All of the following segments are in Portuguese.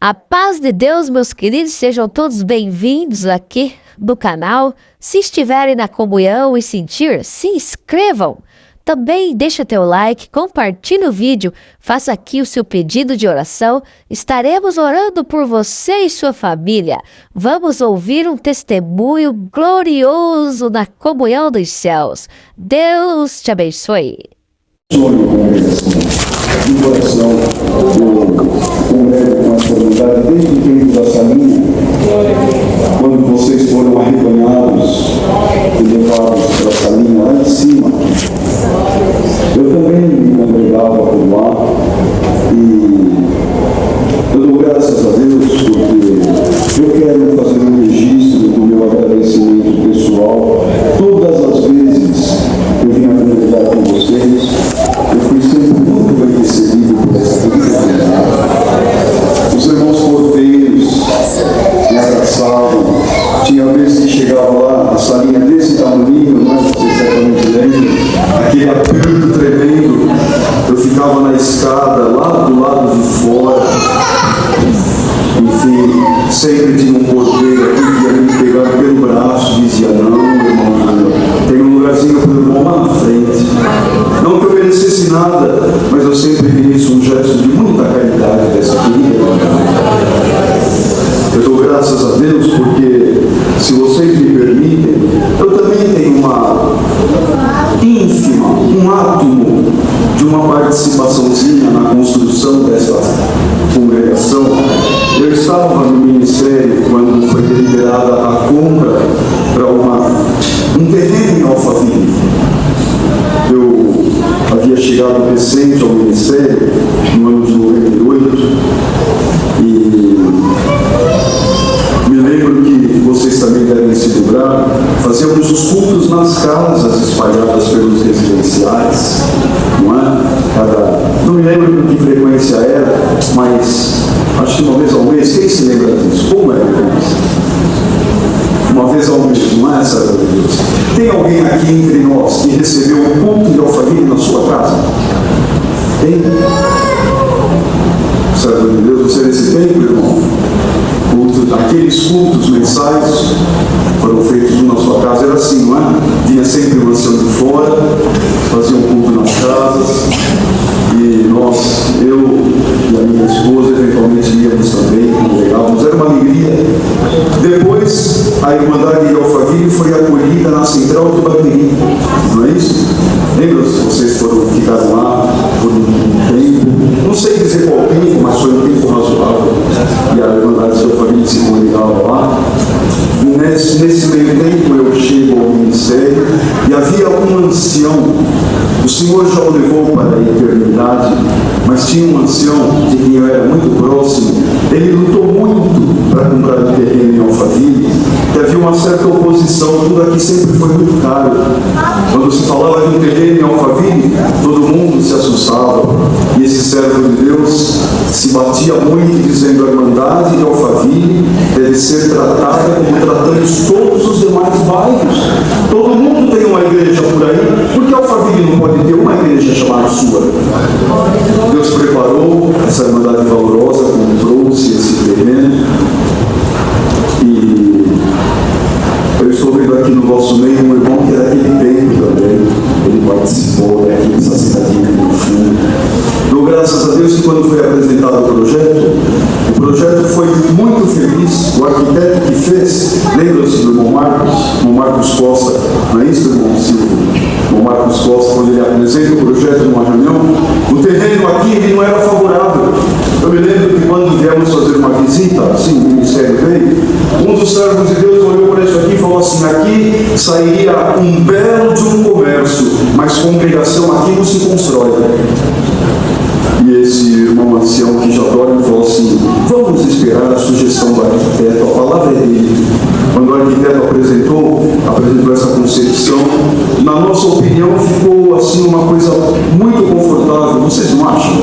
A paz de Deus, meus queridos, sejam todos bem-vindos aqui no canal. Se estiverem na comunhão e sentir, se inscrevam. Também deixa teu like, compartilhe o vídeo, faça aqui o seu pedido de oração. Estaremos orando por você e sua família. Vamos ouvir um testemunho glorioso na comunhão dos céus. Deus te abençoe. Sonho com coração, eu congrego com essa unidade desde o tempo da salinha, quando vocês foram arrebanhados e levados para a salinha lá em cima. Eu também me congregava por lá e eu dou graças a Deus porque eu quero fazer um registro do meu agradecimento pessoal. Todas as vezes que eu vim a congregar com vocês, eu fui sempre muito bem recebido por essa comunidade. Os irmãos porteiros me abraçavam. Tinha vezes que chegava lá, a salinha desse tamanho, não é? Vocês certamente lembram, aquele aperto tremendo. Eu ficava na escada, lá do lado de fora. Enfim, sempre tinha um porteiro aqui que ia me pegar pelo braço, dizia: não, irmão, tem um lugarzinho para o irmão lá na frente. Não que eu merecesse nada, mas eu sempre vi isso, um gesto de muita caridade dessa querida. Eu dou graças a Deus porque, se vocês me permitem, eu também tenho uma ínfima, um átomo de uma participaçãozinha na construção dessa congregação. Eu estava no ministério quando foi deliberada a compra para um terreno em Alphaville. Eu havia chegado recente ao ministério no ano de 98 e me lembro que vocês também devem se lembrar, fazíamos os cultos nas casas espalhadas pelos residenciais, não é? Não me lembro com que frequência era, mas acho que uma vez ao mês. Quem se lembra disso? Como era isso? Uma vez ao mês, não é, servo de Deus? Tem alguém aqui entre nós que recebeu um culto de Alphaville na sua casa? Tem? Servo de Deus, você nesse tempo, irmão? Aqueles cultos mensais foram feitos na sua casa, era assim, não é? Vinha sempre o ancião de fora, fazia um culto nas casas, e nós, eu e a minha esposa, eventualmente íamos também, congregávamos, era uma alegria. Depois, a Irmandade de Alphaville foi acolhida na Central de Bateria, não é isso? Lembra se vocês ficaram lá por um tempo? Não sei dizer qual tempo, mas foi um tempo razoável. E a Irmandade de Alphaville se congregava lá. Nesse meio tempo eu chego ao ministério e havia um ancião. O Senhor já o levou para a eternidade, mas tinha um ancião de quem eu era muito próximo. Ele lutou muito para comprar o terreno em Alphaville, que havia uma certa oposição. Tudo aqui sempre foi muito caro. Quando se falava de um terreno em Alphaville, todo mundo se assustava. E esse servo de Deus se batia muito, dizendo: a Irmandade de Alphaville deve ser tratada como tratamos todos os demais bairros. Todo mundo tem uma igreja por aí, porque Alphaville não pode ter uma igreja chamada sua. Deus preparou essa Irmandade valorosa, comprou-se esse terreno. E eu estou vendo aqui no vosso meio um irmão que era daquele tempo também. Ele participou daqui dessa cidadinha aqui no fundo. Dou graças a Deus que quando foi apresentado o projeto foi muito feliz. O arquiteto que fez, lembra-se do irmão Marcos Costa, não é isso, irmão Silvio? O irmão Marcos Costa, quando ele apresenta o projeto numa reunião, o terreno aqui ele não era favorável. Eu me lembro que quando viemos fazer uma visita, assim, o ministério veio, um dos servos de Deus olhou para isso aqui e falou assim: aqui sairia um belo de um comércio, mas congregação aqui não se constrói. E esse irmão ancião que já dorme falou assim: vamos esperar a sugestão do arquiteto, a palavra é dele. Quando o arquiteto apresentou essa concepção, na nossa opinião ficou assim uma coisa muito confortável. Vocês não acham?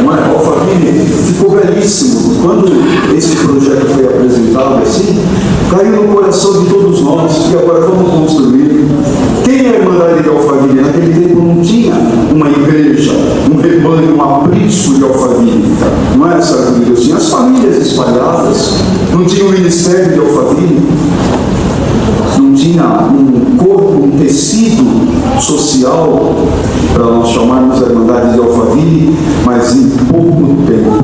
Não é? Alphaville ficou belíssimo. Quando esse projeto foi apresentado assim, caiu no coração de todos nós, e agora vamos construir. Quem é a Irmandade de Alphaville? Naquele tempo não tinha uma igreja, um rebanho, um aprisco de Alphaville. Não é, servo de Deus? Tinha as famílias espalhadas, não tinha um ministério de Alphaville, não tinha um corpo, um tecido social para nós chamarmos a Irmandade de Alphaville, mas em pouco tempo,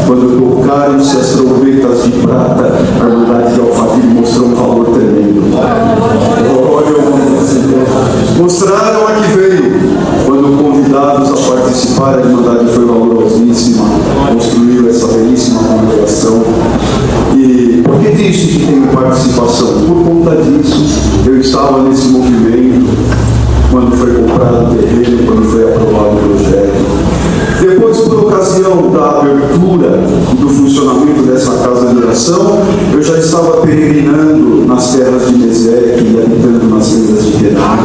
quando tocaram-se as trombetas de prata, a Irmandade de Alphaville mostrou um valor tremendo. Mostraram a que veio. Quando convidados a participar, a Irmandade foi valorosíssima, construiu essa belíssima congregação. E por que disso que tem participação? Por conta disso, eu estava nesse movimento quando foi comprado o terreno, quando foi aprovado o projeto. Depois, por ocasião da abertura e do funcionamento dessa casa de oração, eu já estava peregrinando nas terras de Meseque e habitando nas tendas de Quenar.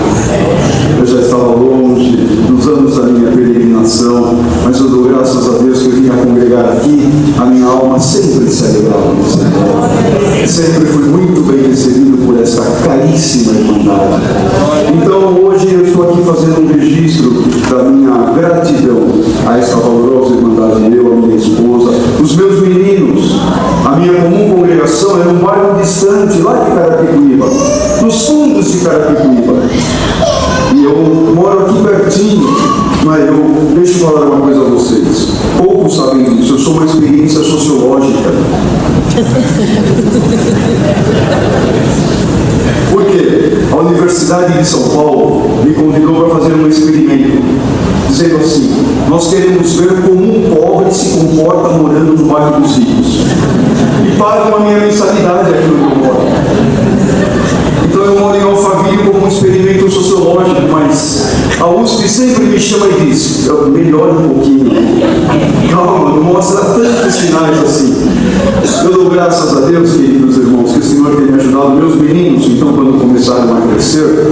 Eu já estava longe dos anos da minha peregrinação, mas eu dou graças a Deus que eu vim a congregar aqui. A minha alma sempre se alegrava no Senhor. Sempre fui muito bem recebido por esta caríssima Irmandade. Então, hoje eu estou aqui fazendo um registro da minha gratidão a esta valorosa Irmandade, eu, a minha esposa, os meus meninos. A minha comum congregação é num bairro distante, lá de Carapicuíba, nos fundos de Carapicuíba. E eu moro aqui pertinho, mas deixa eu falar uma coisa a vocês. Poucos sabem disso, eu sou uma experiência sociológica. Por quê? A Universidade de São Paulo me convidou para fazer um experimento, dizendo assim: nós queremos ver como um pobre se comporta morando no bairro dos ricos. E pagam a minha mensalidade aqui no meu moro. Então eu moro em Alphaville como um experimento sociológico, mas a USP sempre me chama e diz: melhora um pouquinho. Calma, não mostra tantos sinais assim. Eu dou graças a Deus, queridos irmãos, que o Senhor tem me ajudado. Meus meninos, então, quando começaram a crescer,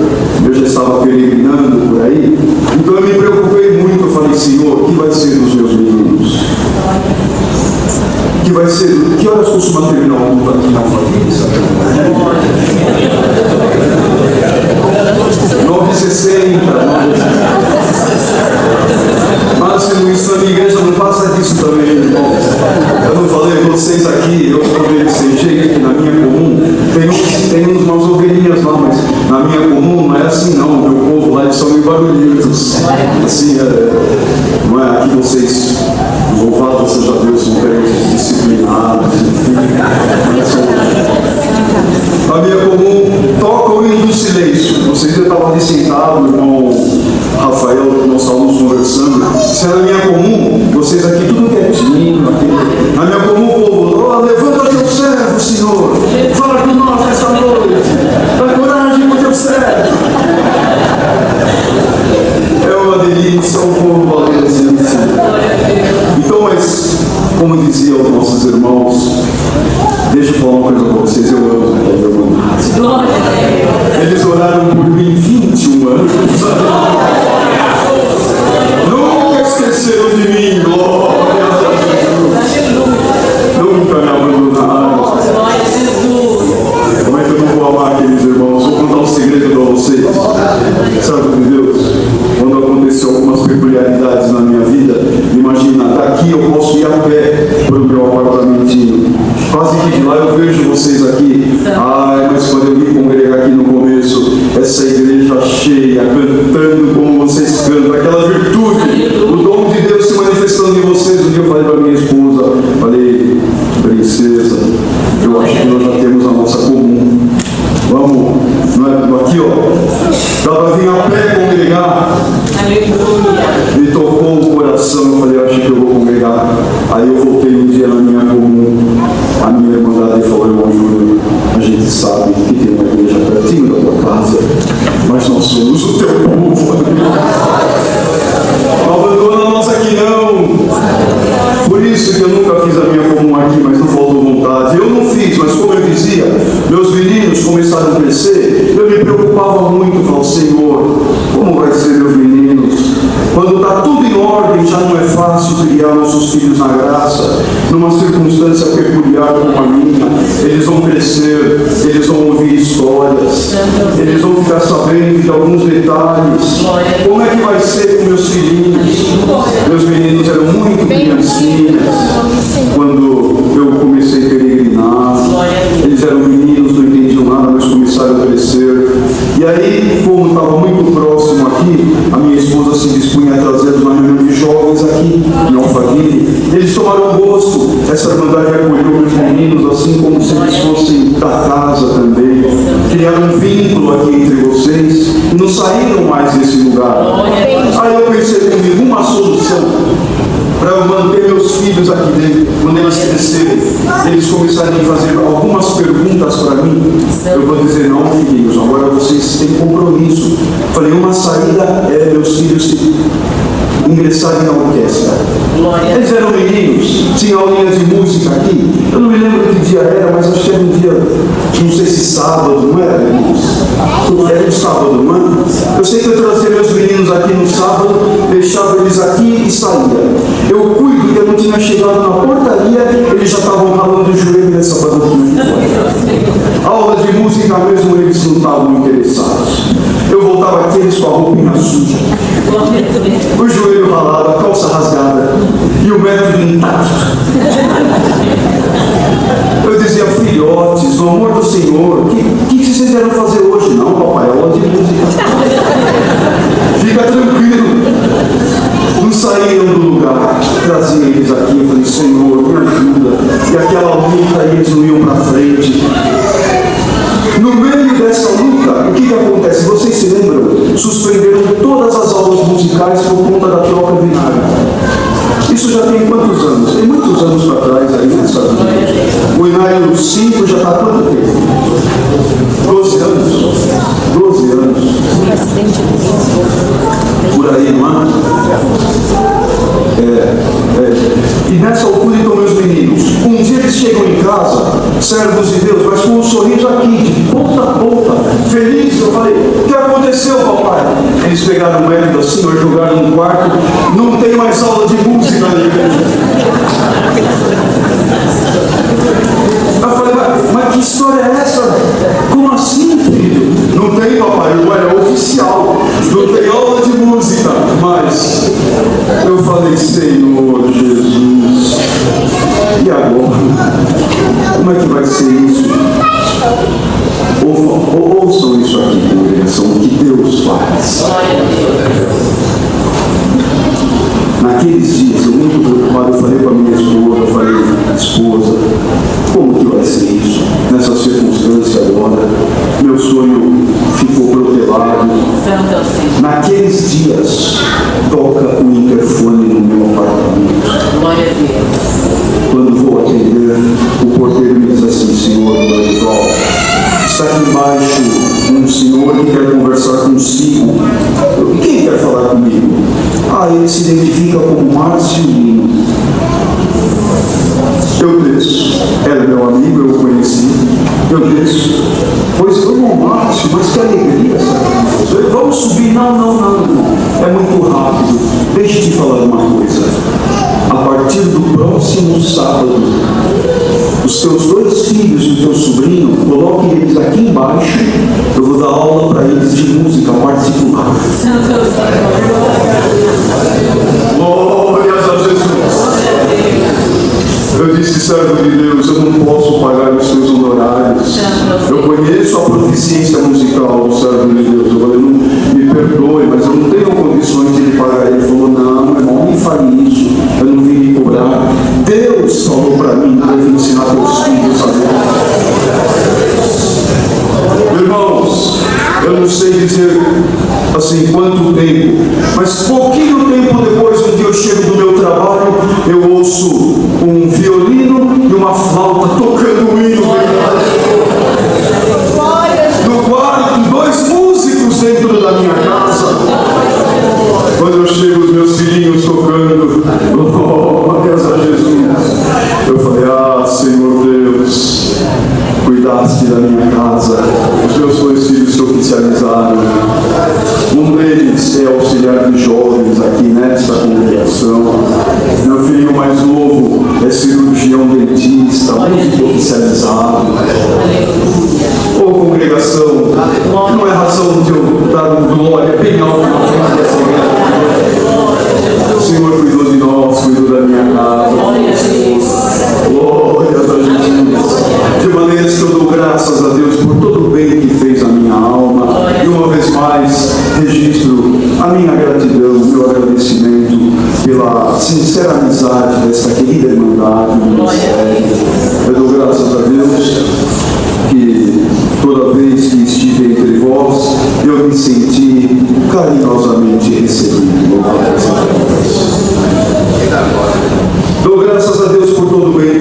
eu já estava peregrinando por aí, então eu me preocupei muito. Eu falei: Senhor, o que vai ser dos meus meninos? Que vai ser, que horas costuma terminar o culto aqui na Alphaville? 9h60. Mas se não está na igreja, não passa disso também, irmãos. Eu não falei vocês aqui, eu falei sem jeito, que na minha comum tem umas ovelhinhas lá, mas na minha comum não é assim não. Meu povo lá, eles são meio barulhentos. Assim, não é aqui vocês, louvado seja Deus, são crentes disciplinados, enfim. A minha comum toca o hino do silêncio. Vocês já estavam ali sentados, o irmão Rafael, nós estávamos conversando. Se era minha comum, vocês aqui tudo quietinho. Na minha comum, povo, levanta teu servo, Senhor. Fala com nós nessa noite. Dá coragem com teu servo. É uma delícia, um povo valente. Então, mas, como diziam os nossos irmãos, deixa eu falar uma coisa para vocês, eu amo a Irmandade. Eles oraram por mim 21 anos. Nunca esqueceram de mim, glória a Jesus. Nunca me abandonaram. Como é que eu não vou amar aqueles irmãos? Vou contar um segredo para vocês. Santo de Deus, quando aconteceu algumas peculiaridades na minha vida, imagina, daqui eu posso ir a pé para o meu apartamentinho. Quase que de lá eu vejo vocês aqui. Ai, mas quando eu vim congregar aqui no começo, essa igreja cheia, cantando como vocês cantam, aquela virtude, o dom de Deus se manifestando em vocês. Um dia eu falei para minha esposa, falei: princesa, eu acho que nós já temos a nossa comum. Vamos, não é? Aqui, ó, dá para vir a pé congregar. Me tocou o coração, eu falei: acho que eu vou congregar. Aí eu voltei um dia na minha comum, a minha Irmandade falou: irmão Júnior, a gente sabe que tem uma igreja pertinho da tua casa, mas nós somos o teu povo. Não abandona nós aqui não. Por isso que eu nunca fiz a minha comum aqui, mas não faltou vontade. Eu não fiz, mas como eu dizia, meus meninos começaram a crescer, eu me preocupava muito. Falei: Senhor, como vai ser meus meninos? Quando está tudo em ordem, já não é fácil criar nossos filhos na graça, numa circunstância peculiar como a minha. Eles vão crescer, eles vão ouvir histórias, eles vão ficar sabendo de alguns detalhes. Como é que vai ser com meus filhinhos? Meus meninos eram muito criancinhas quando eu comecei a meninos assim como se eles fossem da casa também. Criaram um vínculo aqui entre vocês e não saíram mais desse lugar. Aí eu pensei comigo, uma solução para eu manter meus filhos aqui dentro, quando eles crescerem, eles começarem a fazer algumas perguntas para mim, eu vou dizer, não, filhinhos, agora vocês têm compromisso. Falei, uma saída é meus filhos ingressarem na orquestra. Eles eram meninos, tinha aulinhas de música aqui, eu não me lembro que dia era, mas acho que era um dia, não sei se sábado, não era, meninos? Era um sábado, não é? Eu sei que eu trazia meus meninos aqui no sábado, deixava eles aqui e saía. Eu cuido que eu não tinha chegado na portaria, eles já estavam ralando o joelho nessa banquinha. A aula de música mesmo, eles não estavam interessados. Eu voltava aqui, eles com a roupinha suja, o joelho ralado, a calça rasgada e o método intacto. Eu dizia, filhotes, no amor do Senhor, o que vocês vieram fazer hoje? Não, papai, aula de música. Fica tranquilo. Não saíram do lugar, trazia eles aqui, eu falei, Senhor, me ajuda. E aquela luta, eles não iam para frente. No meio dessa luta, o que acontece? Vocês se lembram? Suspenderam todas as aulas musicais por conta da troca binária. Isso já tem quantos anos? Tem muitos anos para trás aí, né, Estados Unidos? O Inário 5 já está há quanto tempo? 12 anos. 12 anos. Por aí, não é? E nessa altura, então, meus meninos, um dia eles chegam em casa, servos de Deus, mas com um sorriso aqui, de ponta a ponta, feliz. Eu falei, o que aconteceu, papai? Eles pegaram o médico assim, jogaram no quarto, não tem mais aula de música ali. Eu falei, mas que história é essa? Como assim, filho? Não tem, papai, é oficial, não tem aula de música. Mas eu falei, Senhor Jesus, e agora? Como é que vai ser isso? Ouçam isso aqui, congregação, o que Deus faz. Naqueles dias, eu muito preocupado, eu falei para minha esposa, eu falei, esposa, como que vai ser isso? Nessa circunstância agora, meu sonho ficou protelado. Naqueles dias, toca o interfone no meu apartamento. Glória a Deus. Quando vou atender, o porteiro me diz assim, Senhor Dorival, está aqui embaixo um senhor que quer conversar consigo. Quem quer falar comigo? Ele se identifica como Márcio Lino. Eu desço. Era meu amigo, eu o conheci. Eu desço. Pois irmão Márcio, mas que alegria, sabe? Vamos subir. Não. É muito rápido. Deixa eu te falar uma coisa. A partir do próximo sábado, os teus 2 filhos e o teu sobrinho, coloquem eles aqui embaixo. Eu vou dar aula para eles de música particular. Glórias a Jesus. Eu disse, servo de Deus, eu não posso pagar os seus honorários. Eu conheço a proficiência musical do servo de Deus. Eu falei, não, me perdoe, mas eu não tenho condições de lhe pagar. Ele falou, não, irmão, nem fale isso. Eu não vim lhe cobrar. Deus falou para mim que deve ensinar teus filhos a Deus. Irmãos, eu não sei dizer assim quanto tempo, mas pouquinho tempo depois do que eu chego do meu trabalho, eu ouço um violino e uma flauta tocando o hino. No quarto, 2 músicos dentro da minha casa. Quando eu chego, os meus filhinhos tocando, glórias a Jesus. Eu falei, Senhor Deus, cuidaste da minha casa. Os meus 2 filhos se oficializaram. Um deles é auxiliar de jovens aqui nesta congregação. Meu filho mais novo é cirurgião dentista, muito oficializado. Congregação, não é razão de eu dar glória bem alta na frente dessa igreja. O Senhor cuidou de nós, cuidou da minha casa. Glória a Jesus. De maneira que eu dou graças a Deus por todo o bem que fez a minha alma. E uma vez mais, registro a minha gratidão, o meu agradecimento pela sincera amizade dessa querida irmandade do ministério. Eu dou generosamente recebido. Louvado seja Deus. Dou graças a Deus por todo o bem